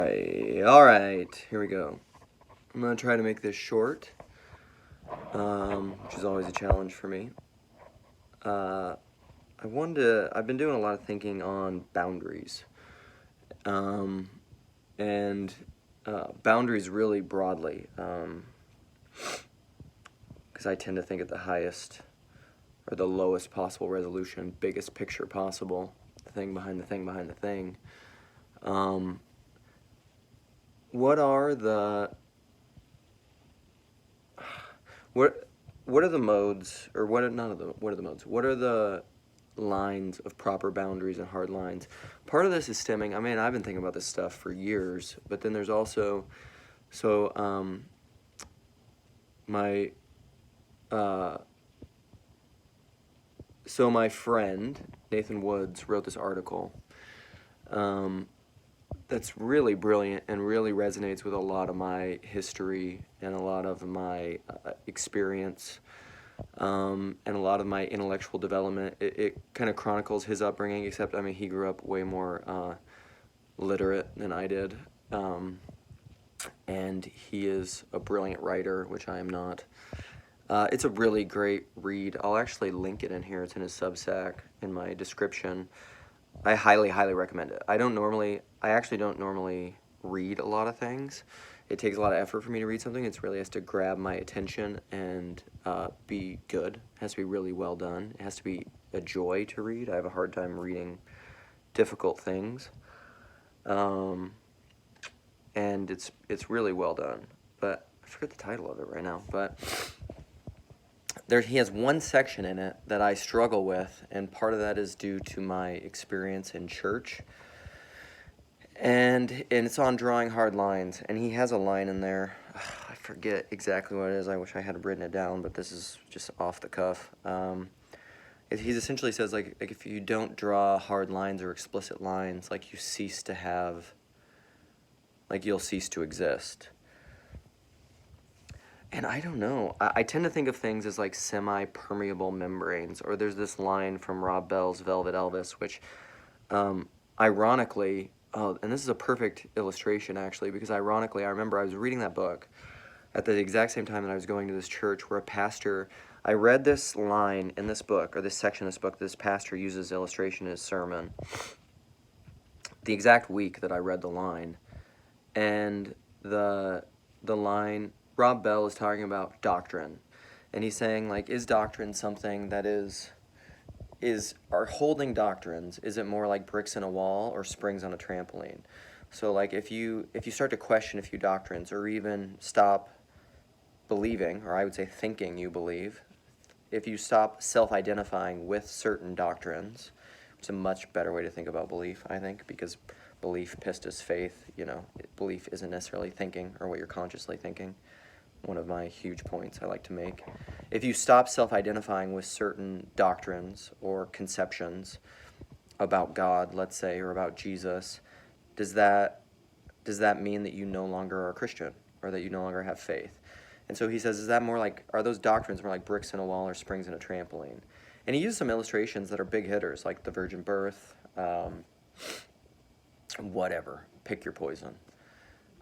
Alright, here we go. I'm going to try to make this short, which is always a challenge for me. I've been doing a lot of thinking on boundaries, and boundaries really broadly, because I tend to think at the highest or the lowest possible resolution, biggest picture possible, the thing behind the thing behind the thing. What are the modes, or what are the modes? What are the lines of proper boundaries and hard lines? Part of this is stemming, I've been thinking about this stuff for years, but then there's also, my friend, Nathan Woods, wrote this article, that's really brilliant and really resonates with a lot of my history and a lot of my experience, and a lot of my intellectual development. It kind of chronicles his upbringing, except, he grew up way more literate than I did, and he is a brilliant writer, which I am not. It's a really great read. I'll actually link it in here. It's in his Substack in my description. I highly, highly recommend it. I actually don't normally read a lot of things. It takes a lot of effort for me to read something. It really has to grab my attention and be good. It has to be really well done. It has to be a joy to read. I have a hard time reading difficult things. And it's really well done. But I forget the title of it right now. But he has one section in it that I struggle with, and part of that is due to my experience in church. And it's on drawing hard lines, and he has a line in there. I forget exactly what it is. I wish I had written it down, but this is just off the cuff. He essentially says, like if you don't draw hard lines or explicit lines, you'll cease to exist. And I don't know. I tend to think of things as like semi-permeable membranes. Or there's this line from Rob Bell's Velvet Elvis, which, ironically, and this is a perfect illustration, actually, because ironically, I remember I was reading that book at the exact same time that I was going to this church where a pastor, I read this line in this book, or this section of this book, this pastor uses illustration in his sermon, the exact week that I read the line. And the line, Rob Bell is talking about doctrine, and he's saying, is doctrine something that are holding doctrines, is it more like bricks in a wall or springs on a trampoline? So, if you start to question a few doctrines, or even stop believing, or I would say thinking you believe, if you stop self-identifying with certain doctrines, it's a much better way to think about belief, I think, because belief pistis faith, belief isn't necessarily thinking or what you're consciously thinking. One of my huge points I like to make. If you stop self-identifying with certain doctrines or conceptions about God, let's say, or about Jesus, does that mean that you no longer are a Christian, or that you no longer have faith? And so he says, are those doctrines more like bricks in a wall or springs in a trampoline? And he uses some illustrations that are big hitters, like the virgin birth, whatever, pick your poison.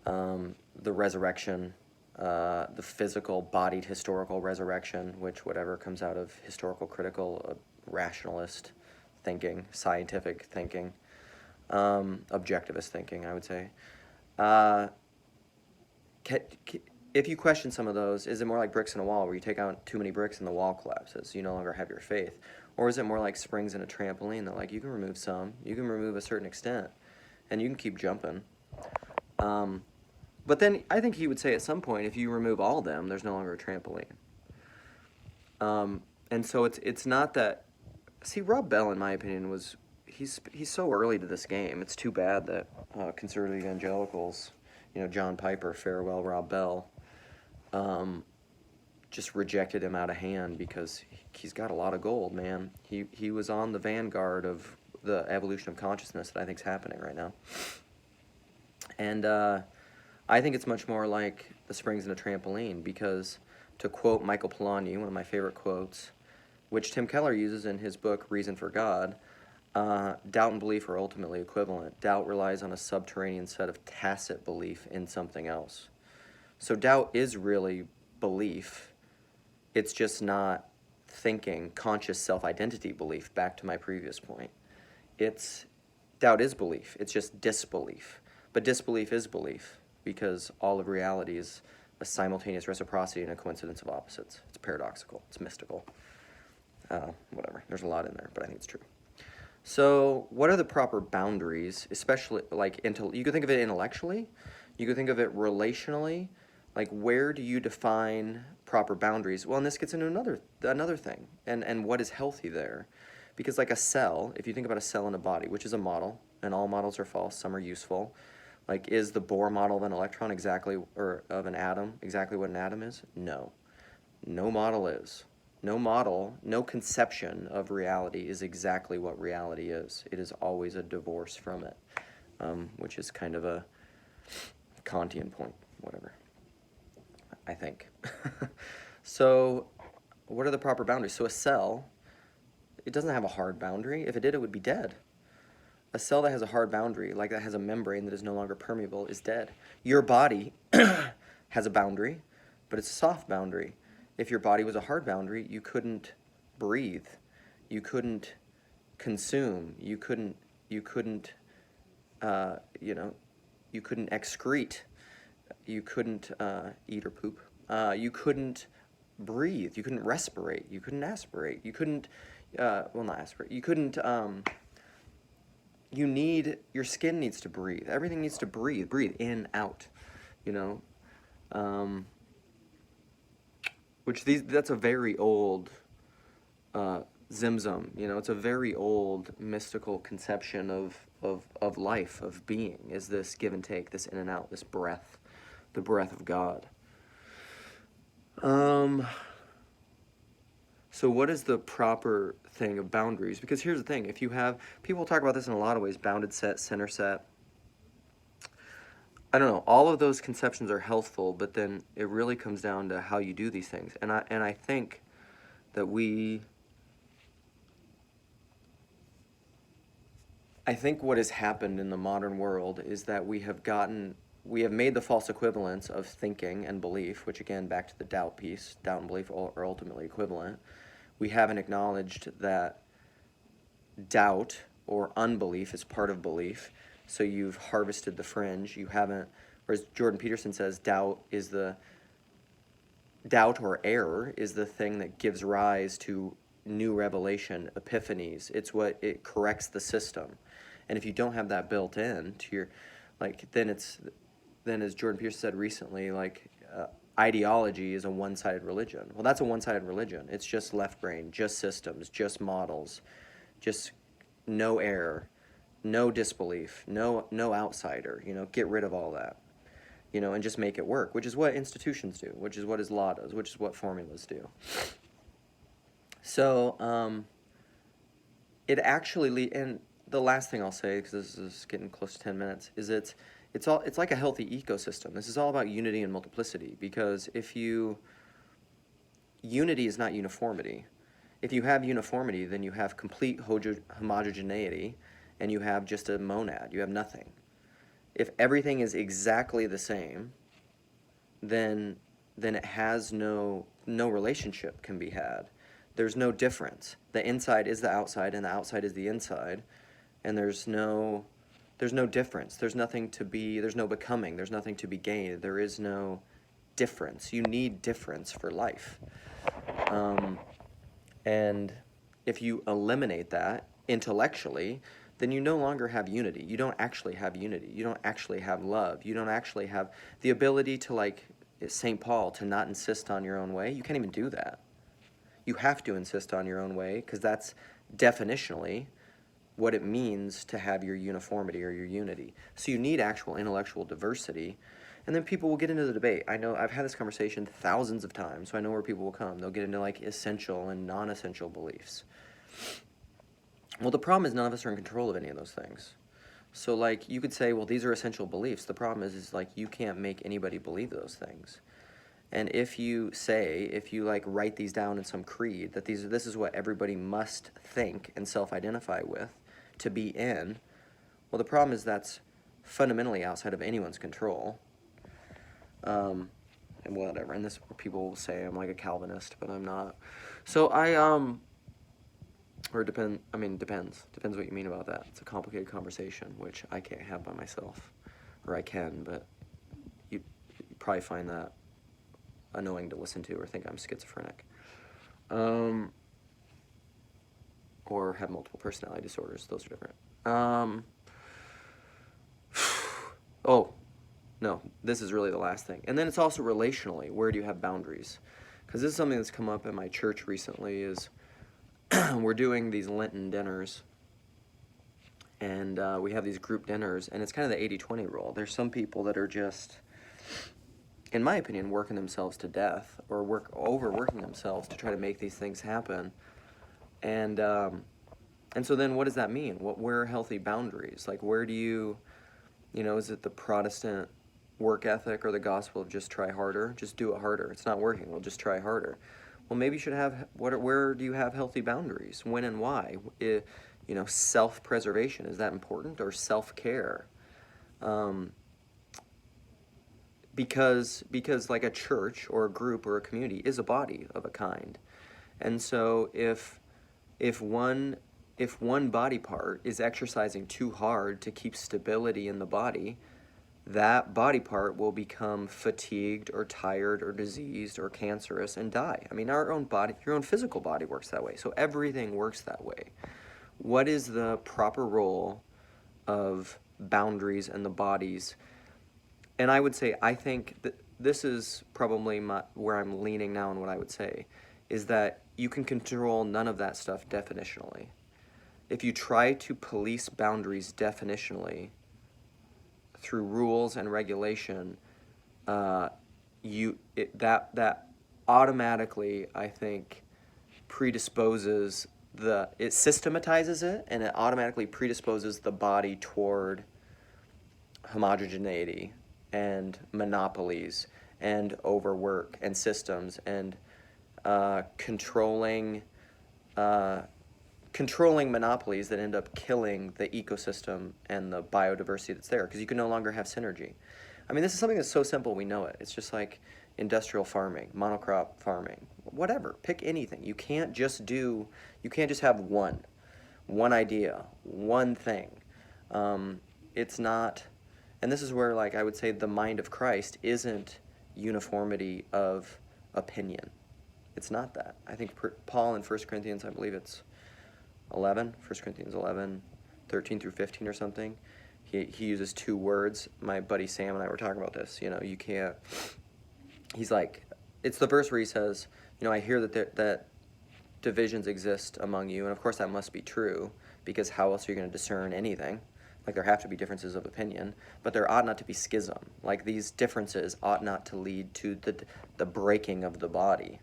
The resurrection, the physical, bodied historical resurrection, which whatever comes out of historical critical, rationalist thinking, scientific thinking, objectivist thinking, I would say. If you question some of those, is it more like bricks in a wall, where you take out too many bricks and the wall collapses, you no longer have your faith? Or is it more like springs in a trampoline, that you can remove some, you can remove a certain extent, and you can keep jumping? But then I think he would say at some point, if you remove all of them, there's no longer a trampoline. And so it's not that. See, Rob Bell, in my opinion, he's so early to this game. It's too bad that conservative evangelicals, John Piper, farewell Rob Bell, just rejected him out of hand, because he's got a lot of gold, man. He was on the vanguard of the evolution of consciousness that I think is happening right now. And I think it's much more like the springs in a trampoline, because, to quote Michael Polanyi, one of my favorite quotes, which Tim Keller uses in his book Reason for God, Doubt and belief are ultimately equivalent. Doubt relies on a subterranean set of tacit belief in something else. So doubt is really belief. It's just not thinking, conscious self-identity belief, back to my previous point. Doubt is belief. It's just disbelief. But disbelief is belief because all of reality is a simultaneous reciprocity and a coincidence of opposites. It's paradoxical. It's mystical. Whatever. There's a lot in there, but I think it's true. So what are the proper boundaries, especially like you could think of it intellectually, you could think of it relationally, like where do you define proper boundaries? Well, and this gets into another thing, and what is healthy there. Because like a cell, if you think about a cell in a body, which is a model, and all models are false, some are useful, like is the Bohr model of an electron or of an atom exactly what an atom is? No. No model is. No model, no conception of reality is exactly what reality is. It is always a divorce from it, which is kind of a Kantian point, whatever, I think. So what are the proper boundaries? So a cell, it doesn't have a hard boundary. If it did, it would be dead. A cell that has a hard boundary, like that has a membrane that is no longer permeable, is dead. Your body has a boundary, but it's a soft boundary. If your body was a hard boundary, you couldn't breathe, you couldn't consume, you couldn't excrete, you couldn't eat or poop, you couldn't breathe, you couldn't respirate, you couldn't aspirate, you couldn't, well, not aspirate, you couldn't, your skin needs to breathe, everything needs to breathe in, out, that's a very old zimzum, it's a very old mystical conception of life, of being, is this give and take, this in and out, this breath, the breath of God. So what is the proper thing of boundaries? Because here's the thing, if you have, people talk about this in a lot of ways, bounded set, center set. I don't know, all of those conceptions are healthful, but then it really comes down to how you do these things. And I think that what has happened in the modern world is that we have made the false equivalence of thinking and belief, which again, back to the doubt piece, doubt and belief are ultimately equivalent. We haven't acknowledged that doubt or unbelief is part of belief. So you've harvested the fringe. You haven't, or as Jordan Peterson says, doubt or error is the thing that gives rise to new revelation, epiphanies. It corrects the system. And if you don't have that built in to your, then as Jordan Peterson said recently, ideology is a one-sided religion. Well, that's a one-sided religion. It's just left brain, just systems, just models, just no error. No disbelief, no outsider, get rid of all that, and just make it work, which is what institutions do, which is what his law does, which is what formulas do. So, it actually, and the last thing I'll say, because this is getting close to 10 minutes, is it's like a healthy ecosystem. This is all about unity and multiplicity, because unity is not uniformity. If you have uniformity, then you have complete homogeneity, and you have just a monad, you have nothing. If everything is exactly the same, then it has no relationship can be had. There's no difference. The inside is the outside, and the outside is the inside, and there's no difference. There's nothing to be, there's no becoming, there's nothing to be gained. There is no difference. You need difference for life. And if you eliminate that intellectually, then you no longer have unity. You don't actually have unity. You don't actually have love. You don't actually have the ability to, like St. Paul, to not insist on your own way. You can't even do that. You have to insist on your own way, because that's definitionally what it means to have your uniformity or your unity. So you need actual intellectual diversity, and then people will get into the debate. I know I've had this conversation thousands of times, so I know where people will come. They'll get into essential and non-essential beliefs. Well, the problem is none of us are in control of any of those things. So you could say, well, these are essential beliefs. The problem is you can't make anybody believe those things. And if you write these down in some creed, that this is what everybody must think and self-identify with, to be in. Well, the problem is that's fundamentally outside of anyone's control. And whatever. And this, people will say I'm like a Calvinist, but I'm not. So or depends what you mean about that. It's a complicated conversation, which I can't have by myself, or I can, but you probably find that annoying to listen to or think I'm schizophrenic, or have multiple personality disorders. Those are different. Oh, no, this is really the last thing. And then it's also relationally, where do you have boundaries? Because this is something that's come up in my church recently is we're doing these Lenten dinners, and we have these group dinners, and it's kind of the 80-20 rule. There's some people that are just, in my opinion, working themselves to death, or overworking themselves to try to make these things happen. And so then what does that mean? Where are healthy boundaries? Like, where do you, is it the Protestant work ethic or the gospel of just try harder? Just do it harder. It's not working. We'll just try harder. Well, maybe you should have, where do you have healthy boundaries? When and why? Self-preservation, is that important? Or self-care? Because like a church or a group or a community is a body of a kind. And so if one body part is exercising too hard to keep stability in the body, that body part will become fatigued or tired or diseased or cancerous and die. I mean, our own body, your own physical body works that way. So everything works that way. What is the proper role of boundaries and the bodies? And I would say, I think that this is probably where I'm leaning now, and what I would say is that you can control none of that stuff definitionally. If you try to police boundaries definitionally through rules and regulation, that automatically, I think, predisposes it systematizes it, and it automatically predisposes the body toward homogeneity and monopolies and overwork and systems and controlling monopolies that end up killing the ecosystem and the biodiversity that's there, because you can no longer have synergy. I mean, this is something that's so simple, we know it. It's just like industrial farming, monocrop farming, whatever. Pick anything. You can't just have one idea, one thing. It's not, and this is where, like, I would say the mind of Christ isn't uniformity of opinion. It's not that. I think Paul in 1 Corinthians, I believe it's 1 Corinthians 11, 13 through 15 or something, he uses two words. My buddy Sam and I were talking about this. You can't, he's like, it's the verse where he says, I hear that divisions exist among you, and of course that must be true, because how else are you going to discern anything? Like, there have to be differences of opinion, but there ought not to be schism. Like, these differences ought not to lead to the breaking of the body.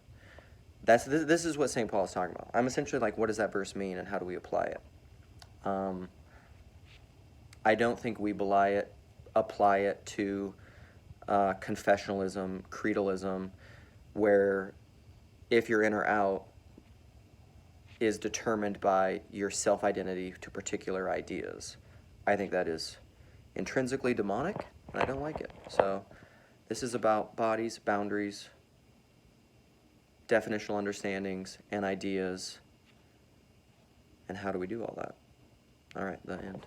This is what St. Paul is talking about. I'm essentially like, what does that verse mean, and how do we apply it? I don't think we apply it to confessionalism, creedalism, where if you're in or out is determined by your self-identity to particular ideas. I think that is intrinsically demonic, and I don't like it. So this is about bodies, boundaries, definitional understandings, and ideas, and how do we do all that? All right, the end.